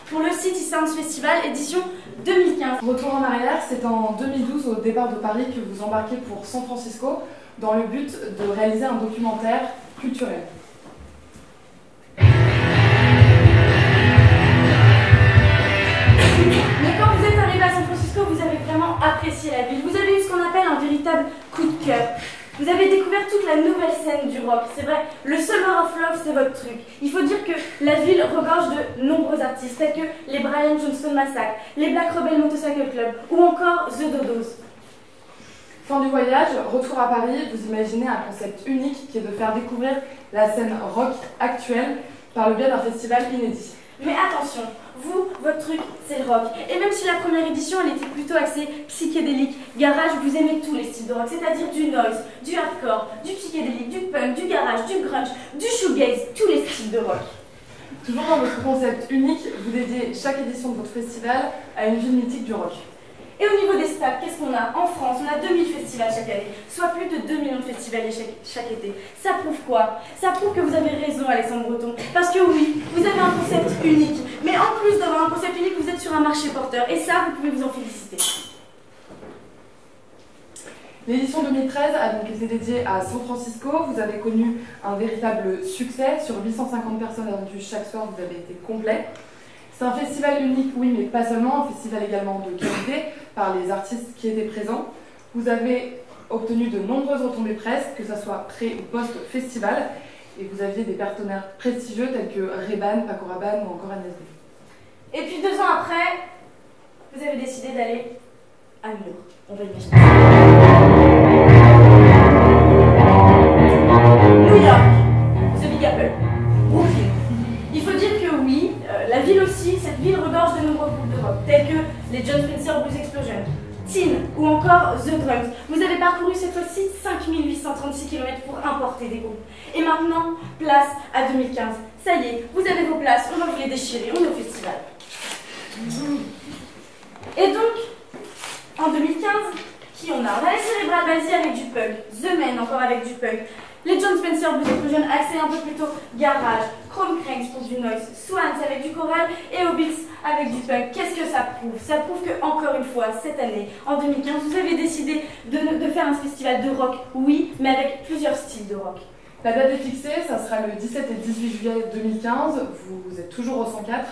pour le City Sounds Festival édition 2015. Retour en arrière, c'est en 2012 au départ de Paris que vous embarquez pour San Francisco dans le but de réaliser un documentaire culturel. Mais quand vous êtes arrivé à San Francisco, vous avez vraiment apprécié la ville. Vous avez eu ce qu'on appelle un véritable coup de cœur. Vous avez découvert toute la nouvelle scène du rock. C'est vrai, le Summer of Love, c'est votre truc. Il faut dire que la ville regorge de nombreux artistes, tels que les Brian Johnson Massacre, les Black Rebel Motorcycle Club ou encore The Dodos. Fin du voyage, retour à Paris, vous imaginez un concept unique qui est de faire découvrir la scène rock actuelle par le biais d'un festival inédit. Mais attention, vous, votre truc, c'est le rock. Et même si la première édition, elle était plutôt axée psychédélique, garage, vous aimez tous les styles de rock, c'est-à-dire du noise, du hardcore, du psychédélique, du punk, du garage, du grunge, du shoegaze, tous les styles de rock. Toujours dans votre concept unique, vous dédiez chaque édition de votre festival à une ville mythique du rock. Et au niveau des stats, qu'est-ce qu'on a? En France, on a 2000 festivals chaque année, soit plus de 2 millions de festivals chaque été. Ça prouve quoi? Ça prouve que vous avez raison, Alexandre Breton. Parce que oui, vous avez un concept unique. Mais en plus d'avoir un concept unique, vous êtes sur un marché porteur. Et ça, vous pouvez vous en féliciter. L'édition 2013 a donc été dédiée à San Francisco. Vous avez connu un véritable succès. Sur 850 personnes attendues chaque soir, vous avez été complet. C'est un festival unique, oui, mais pas seulement, un festival également de qualité par les artistes qui étaient présents. Vous avez obtenu de nombreuses retombées presse, que ce soit pré- ou post-festival, et vous aviez des partenaires prestigieux tels que Ray-Ban, Paco Rabanne ou encore Agnès B. Et puis 2 ans après, vous avez décidé d'aller à New York. On va imaginer. New York, The Big Apple, Brooklyn. Il faut dire que oui, la ville aussi, cette ville regorge de nombreux groupes de rock, tels que les John Spencer Blues Explosion, Teen ou encore The Drums. Vous avez parcouru cette fois-ci 5836 km pour importer des groupes. Et maintenant, place à 2015. Ça y est, vous avez vos places, on va vous les déchirer, on est au festival. Et donc, en 2015, qui on a? On a les Cerebral Palsy avec du punk, The Men encore avec du punk, les John Spencer Blues Explosion axés un peu plutôt garage, Chrome Cranks pour du noise, Swans avec du choral et Hobbits avec du punk. Qu'est-ce que ça prouve? Ça prouve que, encore une fois, cette année, en 2015, vous avez décidé de faire un festival de rock, oui, mais avec plusieurs styles de rock. La date est fixée, ça sera le 17 et 18 juillet 2015. Vous êtes toujours au 104.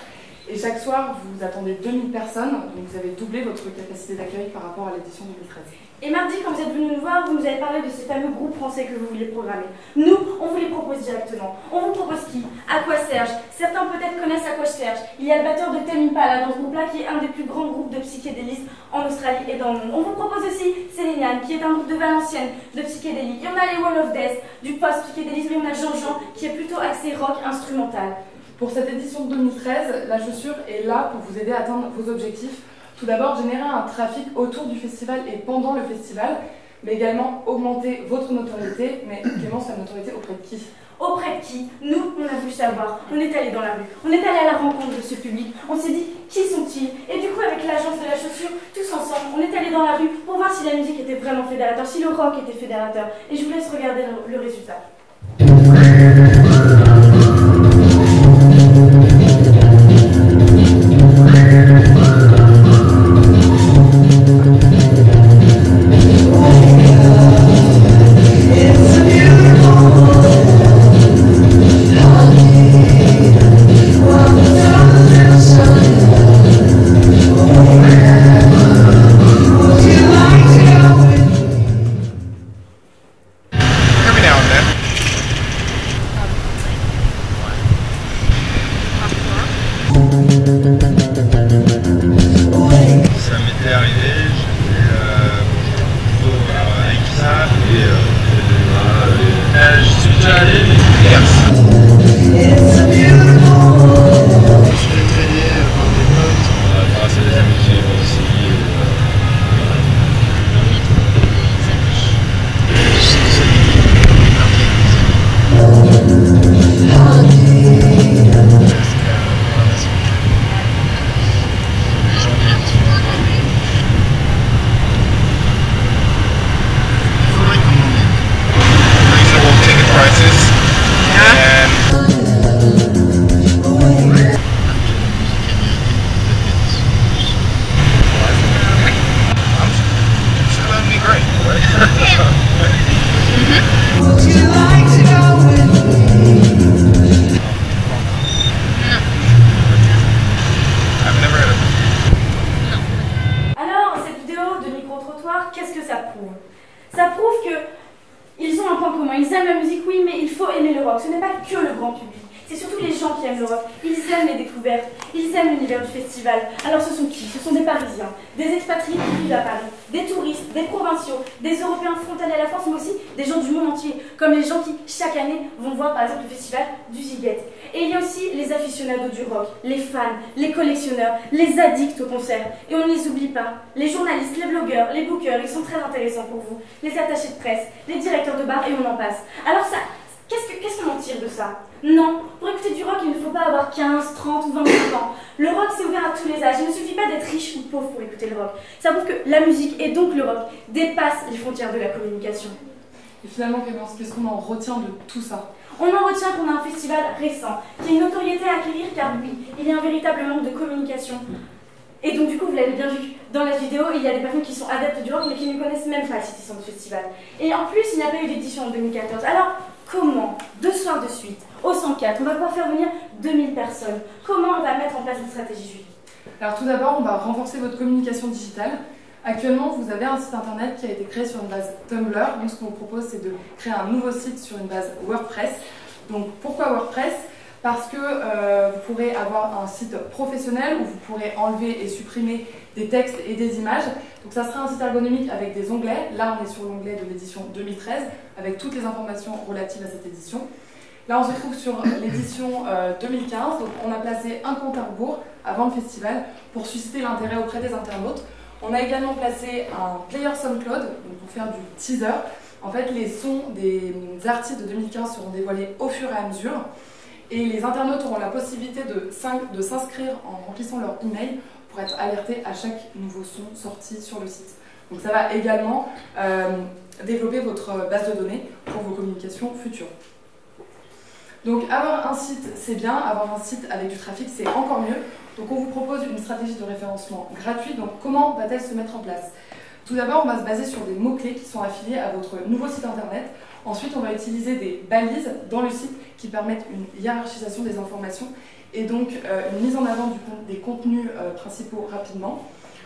Et chaque soir, vous attendez 2000 personnes, donc vous avez doublé votre capacité d'accueil par rapport à l'édition 2013. Et mardi, quand vous êtes venu nous voir, vous nous avez parlé de ces fameux groupes français que vous vouliez programmer. Nous, on vous les propose directement. On vous propose qui? Aqua Serge. Certains peut-être connaissent Aqua Serge. Il y a le batteur de Tame Impala dans ce groupe-là qui est un des plus grands groupes de psychédélisme en Australie et dans le monde. On vous propose aussi Céline, qui est un groupe de Valenciennes de psychédélique. Il y en a les Wall of Death, du post-psychédélisme, et on a Jean-Jean, qui est plutôt axé rock instrumental. Pour cette édition 2013, la chaussure est là pour vous aider à atteindre vos objectifs. Tout d'abord, générer un trafic autour du festival et pendant le festival, mais également augmenter votre notoriété. Mais Clémence, la notoriété auprès de qui? Auprès de qui? Nous, on a voulu savoir. On est allé dans la rue. On est allé à la rencontre de ce public. On s'est dit, qui sont-ils? Et du coup, avec l'agence de la chaussure, tous ensemble, on est allé dans la rue pour voir si la musique était vraiment fédérateur, si le rock était fédérateur. Et je vous laisse regarder le résultat. le rock, ils aiment les découvertes, ils aiment l'univers du festival. Alors ce sont qui? Ce sont des Parisiens, des expatriés qui vivent à Paris, des touristes, des provinciaux, des Européens frontaliers à la France, mais aussi des gens du monde entier, comme les gens qui, chaque année, vont voir par exemple le festival du Ziget. Et il y a aussi les aficionados du rock, les fans, les collectionneurs, les addicts au concert. Et on ne les oublie pas. Les journalistes, les blogueurs, les bookers, ils sont très intéressants pour vous. Les attachés de presse, les directeurs de bar et on en passe. Alors ça, qu'est-ce qu'on en tire de ça? Non, pour écouter du rock, il ne faut pas avoir 15, 30 ou 25 ans. Le rock, c'est ouvert à tous les âges. Il ne suffit pas d'être riche ou pauvre pour écouter le rock. Ça prouve que la musique, et donc le rock, dépasse les frontières de la communication. Et finalement, Clémence, qu'est-ce qu'on en retient de tout ça? On en retient qu'on a un festival récent, qui a une notoriété à acquérir, car oui, il y a un véritable manque de communication. Et donc du coup, vous l'avez bien vu, dans la vidéo, il y a des personnes qui sont adeptes du rock, mais qui ne connaissent même pas le City Sound Festival. Et en plus, il n'y a pas eu d'édition en 2014. Alors, comment, 2 soirs de suite, au 104, on va pouvoir faire venir 2000 personnes? Comment on va mettre en place une stratégie, Julie? Alors tout d'abord, on va renforcer votre communication digitale. Actuellement, vous avez un site internet qui a été créé sur une base Tumblr. Donc ce qu'on vous propose, c'est de créer un nouveau site sur une base WordPress. Donc pourquoi WordPress? Parce que vous pourrez avoir un site professionnel où vous pourrez enlever et supprimer des textes et des images. Donc ça sera un site ergonomique avec des onglets. Là, on est sur l'onglet de l'édition 2013 avec toutes les informations relatives à cette édition. Là, on se retrouve sur l'édition 2015. Donc on a placé un compte à rebours avant le festival pour susciter l'intérêt auprès des internautes. On a également placé un player SoundCloud donc pour faire du teaser. En fait, les sons des artistes de 2015 seront dévoilés au fur et à mesure. Et les internautes auront la possibilité de s'inscrire en remplissant leur email pour être alertés à chaque nouveau son sorti sur le site. Donc ça va également développer votre base de données pour vos communications futures. Donc avoir un site, c'est bien. Avoir un site avec du trafic, c'est encore mieux. Donc on vous propose une stratégie de référencement gratuite. Donc comment va-t-elle se mettre en place? Tout d'abord, on va se baser sur des mots-clés qui sont affiliés à votre nouveau site internet. Ensuite, on va utiliser des balises dans le site qui permettent une hiérarchisation des informations et donc une mise en avant des contenus principaux rapidement.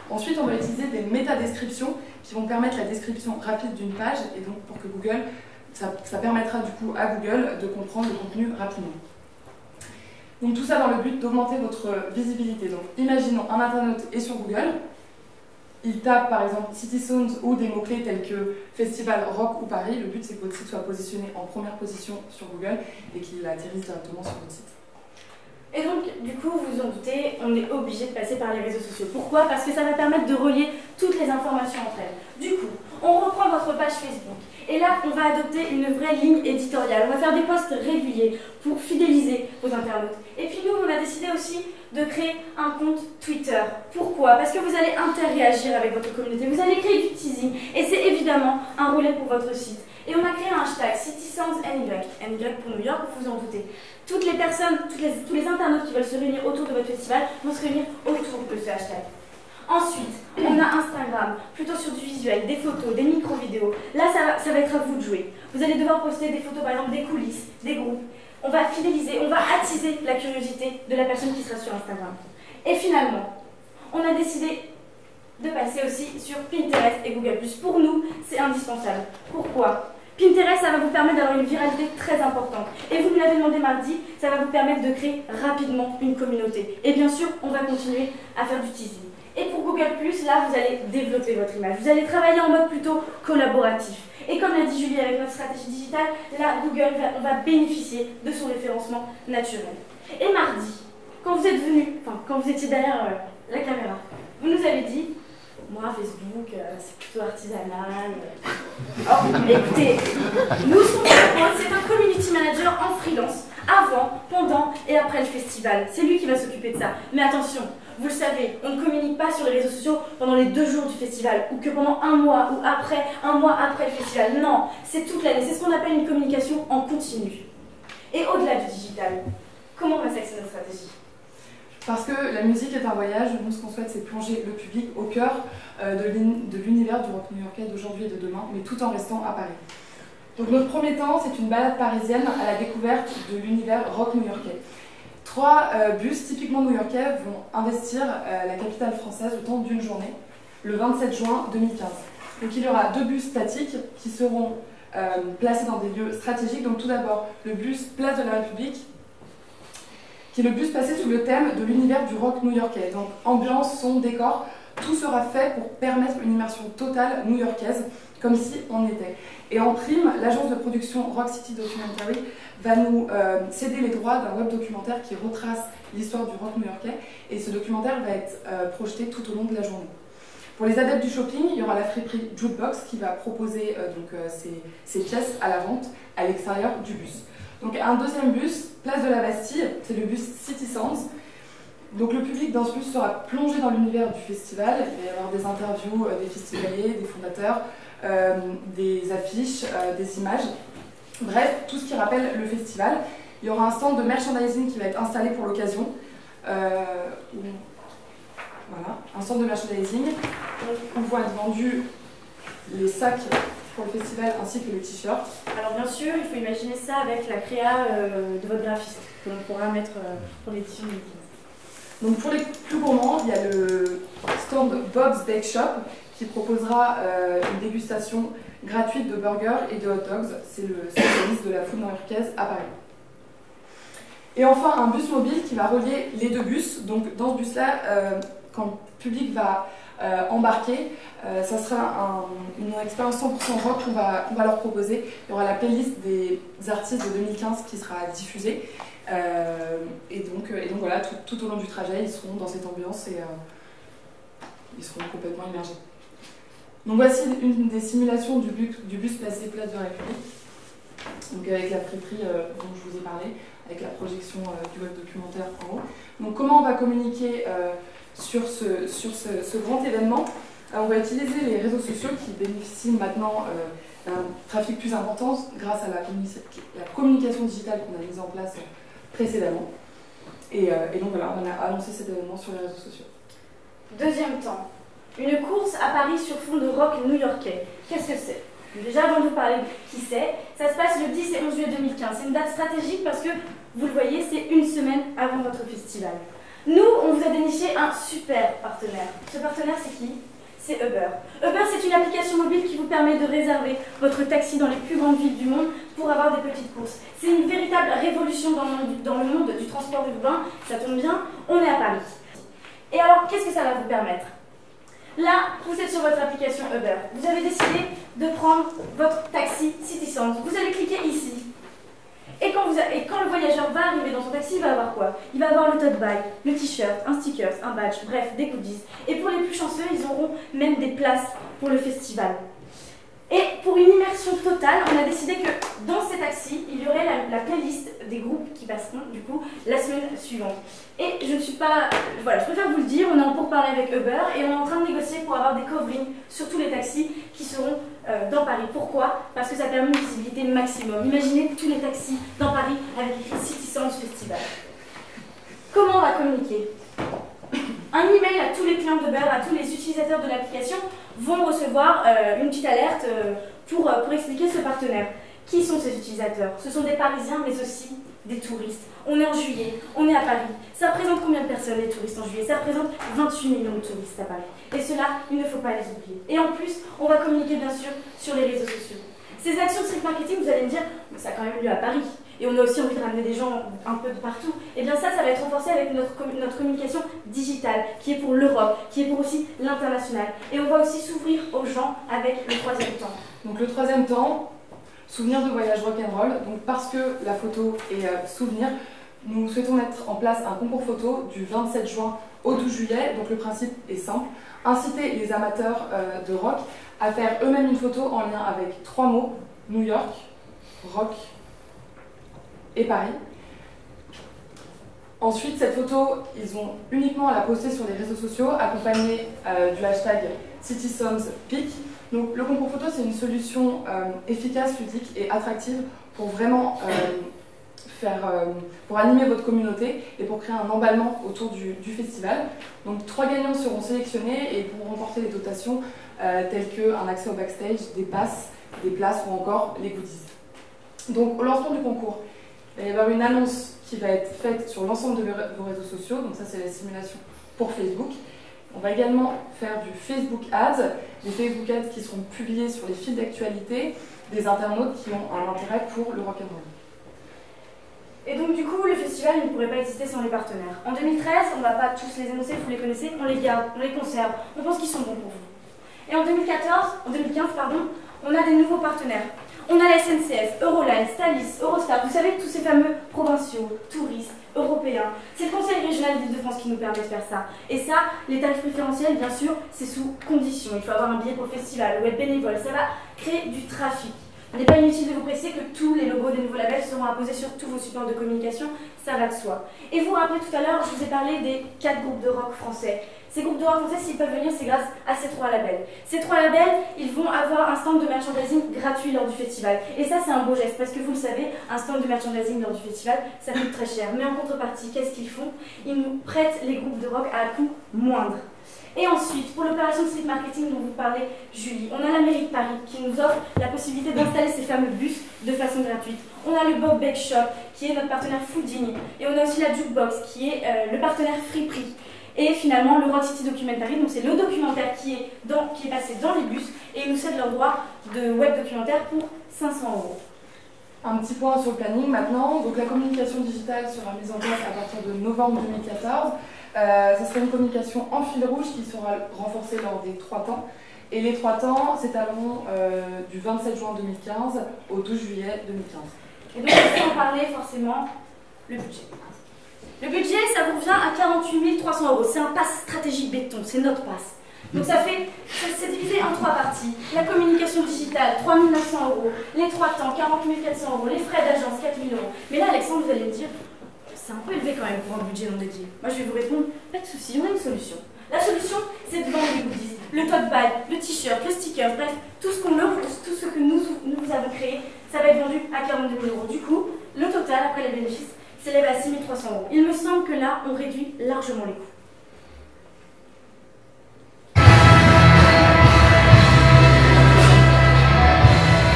Ensuite, on va utiliser des métadescriptions qui vont permettre la description rapide d'une page et donc pour que Google, ça permettra du coup à Google de comprendre le contenu rapidement. Donc tout ça dans le but d'augmenter votre visibilité. Donc imaginons un internaute est sur Google, il tape par exemple City Sounds ou des mots-clés tels que Festival Rock ou Paris. Le but c'est que votre site soit positionné en première position sur Google et qu'il atterrisse directement sur votre site. Et donc, du coup, vous vous en doutez, on est obligé de passer par les réseaux sociaux. Pourquoi? Parce que ça va permettre de relier toutes les informations entre elles. Du coup, on reprend votre page Facebook. Et là, on va adopter une vraie ligne éditoriale. On va faire des posts réguliers pour fidéliser vos internautes. Et puis nous, on a décidé aussi de créer un compte Twitter. Pourquoi? Parce que vous allez interagir avec votre communauté. Vous allez créer du teasing. Et c'est évidemment un relais pour votre site. Et on a créé un hashtag City Sounds NY. NY pour New York, vous vous en doutez. Toutes les personnes, tous les internautes qui veulent se réunir autour de votre festival vont se réunir autour de ce hashtag. Ensuite, on a Instagram, plutôt sur du visuel, des photos, des micro-vidéos. Là, ça va être à vous de jouer. Vous allez devoir poster des photos, par exemple, des coulisses, des groupes. On va fidéliser, on va attiser la curiosité de la personne qui sera sur Instagram. Et finalement, on a décidé de passer aussi sur Pinterest et Google+. Pour nous, c'est indispensable. Pourquoi? Pinterest, ça va vous permettre d'avoir une viralité très importante. Et vous me l'avez demandé mardi, ça va vous permettre de créer rapidement une communauté. Et bien sûr, on va continuer à faire du teasing. Et pour Google+, là, vous allez développer votre image. Vous allez travailler en mode plutôt collaboratif. Et comme l'a dit Julie avec notre stratégie digitale, là, Google, on va bénéficier de son référencement naturel. Et mardi, quand vous êtes venu, enfin, quand vous étiez derrière la caméra, vous nous avez dit, moi, Facebook, c'est plutôt artisanal. Oh, écoutez, nous, ce qu'on propose, c'est un community manager en freelance, avant, pendant et après le festival. C'est lui qui va s'occuper de ça. Mais attention, vous le savez, on ne communique pas sur les réseaux sociaux pendant les 2 jours du festival, ou que pendant un mois après le festival. Non, c'est toute l'année. C'est ce qu'on appelle une communication en continu. Et au-delà du digital, comment on va s'axer notre stratégie? Parce que la musique est un voyage, nous ce qu'on souhaite c'est plonger le public au cœur de l'univers du rock new-yorkais d'aujourd'hui et de demain, mais tout en restant à Paris. Donc notre premier temps, c'est une balade parisienne à la découverte de l'univers rock new-yorkais. 3 bus typiquement new-yorkais vont investir la capitale française le temps d'une journée, le 27 juin 2015. Donc il y aura 2 bus statiques qui seront placés dans des lieux stratégiques. Donc tout d'abord le bus Place de la République, qui est le bus passé sous le thème de l'univers du rock new-yorkais. Donc ambiance, son, décor, tout sera fait pour permettre une immersion totale new-yorkaise, comme si on y était. Et en prime, l'agence de production Rock City Documentary va nous céder les droits d'un web documentaire qui retrace l'histoire du rock new-yorkais, et ce documentaire va être projeté tout au long de la journée. Pour les adeptes du shopping, il y aura la friperie Jukebox qui va proposer ses pièces à la vente à l'extérieur du bus. Donc un deuxième bus, place de la Bastille, c'est le bus City Sounds. Donc le public dans ce bus sera plongé dans l'univers du festival. Il va y avoir des interviews des festivaliers, des fondateurs, des affiches, des images. Bref, tout ce qui rappelle le festival. Il y aura un stand de merchandising qui va être installé pour l'occasion. Voilà, un stand de merchandising. On voit être vendus les sacs pour le festival ainsi que les t-shirts. Alors bien sûr, il faut imaginer ça avec la créa de votre graphiste que l'on pourra mettre pour l'édition 2015. Donc pour les plus gourmands, il y a le stand Bob's Bake Shop qui proposera une dégustation gratuite de burgers et de hot dogs. C'est le spécialiste de la food new-yorkaise à Paris. Et enfin, un bus mobile qui va relier les deux bus. Donc dans ce bus-là, quand le public va embarquer, ça sera une expérience 100% rock qu'on va leur proposer. Il y aura la playlist des artistes de 2015 qui sera diffusée. Et donc voilà, tout au long du trajet, ils seront dans cette ambiance et ils seront complètement immergés. Donc voici une des simulations du bus placé place de la République, donc avec la friperie dont je vous ai parlé, avec la projection du web documentaire en haut. Donc comment on va communiquer sur ce grand événement? On va utiliser les réseaux sociaux qui bénéficient maintenant d'un trafic plus important grâce à la communication digitale qu'on a mise en place précédemment. Et donc voilà, on a annoncé cet événement sur les réseaux sociaux. Deuxième temps, une course à Paris sur fond de rock new-yorkais. Qu'est-ce que c'est? Déjà, avant de vous parler de qui c'est, ça se passe le 10 et 11 juillet 2015. C'est une date stratégique parce que, vous le voyez, c'est une semaine avant votre festival. Nous, on vous a déniché un super partenaire. Ce partenaire, c'est qui? C'est Uber. Uber, c'est une application mobile qui vous permet de réserver votre taxi dans les plus grandes villes du monde pour avoir des petites courses. C'est une véritable révolution dans le monde du transport urbain. Ça tombe bien, on est à Paris. Et alors, qu'est-ce que ça va vous permettre? Là, vous êtes sur votre application Uber. Vous avez décidé de prendre votre taxi City Sounds. Vous allez cliquer ici. Et quand le voyageur va arriver dans son taxi, il va avoir quoi? Il va avoir le tote bag, le t-shirt, un sticker, un badge, bref, des goodies. Et pour les plus chanceux, ils auront même des places pour le festival. Et pour une immersion totale, on a décidé que dans ces taxis, il y aurait la playlist des groupes qui passeront du coup la semaine suivante. Et je ne suis pas... Voilà, je préfère vous le dire, on est en pourparlers avec Uber et on est en train de négocier pour avoir des coverings sur tous les taxis qui seront dans Paris. Pourquoi? Parce que ça permet une visibilité maximum. Imaginez tous les taxis dans Paris avec écrit City Sounds Festival. Comment on va communiquer? Un email à tous les clients d'Uber, à tous les utilisateurs de l'application vont recevoir une petite alerte pour expliquer ce partenaire. Qui sont ces utilisateurs? Ce sont des Parisiens, mais aussi des touristes. On est en juillet, on est à Paris. Ça représente combien de personnes, les touristes en juillet? Ça représente 28 millions de touristes à Paris. Et cela, il ne faut pas les oublier. Et en plus, on va communiquer bien sûr sur les réseaux sociaux. Ces actions de street marketing, vous allez me dire, mais ça a quand même lieu à Paris. Et on a aussi envie de ramener des gens un peu de partout. Et bien ça va être renforcé avec notre communication digitale, qui est pour l'Europe, qui est pour aussi l'international. Et on va aussi s'ouvrir aux gens avec le troisième temps. Donc le troisième temps, souvenir de voyage rock'n'roll. Donc parce que la photo est souvenir, nous souhaitons mettre en place un concours photo du 27 juin au 12 juillet. Donc le principe est simple, inciter les amateurs de rock à faire eux-mêmes une photo en lien avec 3 mots, New York, rock et Paris. Ensuite, cette photo, ils ont uniquement à la poster sur les réseaux sociaux, accompagnée du hashtag CitySoundsPic. Donc le concours photo, c'est une solution efficace, ludique et attractive pour vraiment pour animer votre communauté et pour créer un emballement autour du festival. Donc 3 gagnants seront sélectionnés et pourront remporter des dotations telles qu'un accès au backstage, des passes, des places ou encore les goodies. Donc au lancement du concours, il va y avoir une annonce qui va être faite sur l'ensemble de vos réseaux sociaux, donc ça c'est la simulation pour Facebook. On va également faire du Facebook Ads, des Facebook Ads qui seront publiés sur les fils d'actualité des internautes qui ont un intérêt pour le rock'n'roll. Et donc du coup, le festival ne pourrait pas exister sans les partenaires. En 2013, on ne va pas tous les énoncer, vous les connaissez, on les garde, on les conserve, on pense qu'ils sont bons pour vous. Et en 2015, on a des nouveaux partenaires. On a la SNCF, Euroline, Thalys, Eurostar, vous savez, tous ces fameux provinciaux, touristes, européens. C'est le Conseil régional d'Île-de-France qui nous permet de faire ça. Et ça, les tarifs préférentiels, bien sûr, c'est sous condition. Il faut avoir un billet pour le festival ou être bénévole. Ça va créer du trafic. Il n'est pas inutile de vous préciser que tous les logos des nouveaux labels seront apposés sur tous vos supports de communication, ça va de soi. Et vous vous rappelez tout à l'heure, je vous ai parlé des 4 groupes de rock français. Ces groupes de rock français, s'ils peuvent venir, c'est grâce à ces 3 labels. Ces 3 labels, ils vont avoir un stand de merchandising gratuit lors du festival. Et ça, c'est un beau geste, parce que vous le savez, un stand de merchandising lors du festival, ça coûte très cher. Mais en contrepartie, qu'est-ce qu'ils font? Ils nous prêtent les groupes de rock à un coût moindre. Et ensuite, pour l'opération street marketing dont vous parlez, Julie, on a la mairie de Paris qui nous offre la possibilité d'installer ces fameux bus de façon gratuite. On a le Bob Bake Shop qui est notre partenaire Fooding. Et on a aussi la Jukebox qui est le partenaire Friperie. Et finalement, le Rock City Documentary, donc c'est le documentaire qui est passé dans les bus et ils nous cèdent leur droit de web documentaire pour 500 €. Un petit point sur le planning maintenant. Donc la communication digitale sera mise en place à partir de novembre 2014. Ce sera une communication en fil rouge qui sera renforcée lors des 3 temps. Et les 3 temps s'étaleront du 27 juin 2015 au 12 juillet 2015. Et donc, il faut en parler forcément, le budget. Le budget, ça vous revient à 48 300 €. C'est un pass stratégique béton, c'est notre pass. Donc c'est divisé en 3 parties. La communication digitale, 3 900 €. Les 3 temps, 40 400 €. Les frais d'agence, 4 000 €. Mais là, Alexandre, vous allez me dire, c'est un peu élevé quand même pour un budget non dédié. Moi, je vais vous répondre, pas de souci, on a une solution. La solution, c'est de vendre les goodies, le tote bag, le t-shirt, le sticker, bref, tout ce que nous avons créé, ça va être vendu à 42 000 €. Du coup, le total, après les bénéfices, s'élève à 6 300 €. Il me semble que là, on réduit largement les coûts.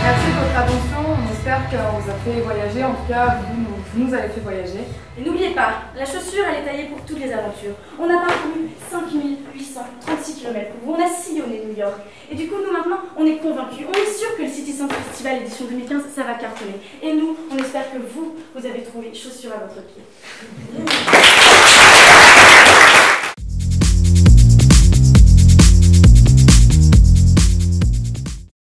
Merci de votre attention, on espère qu'on vous a fait voyager, en tout cas vous nous avez fait voyager. Et n'oubliez pas, la chaussure elle est taillée pour toutes les aventures. On a parcouru 5836 km, on a sillonné New York. Et du coup nous maintenant on est convaincus, on est sûr que le City Sound Festival édition 2015 ça va cartonner. Et nous on espère que vous avez trouvé chaussures à votre pied.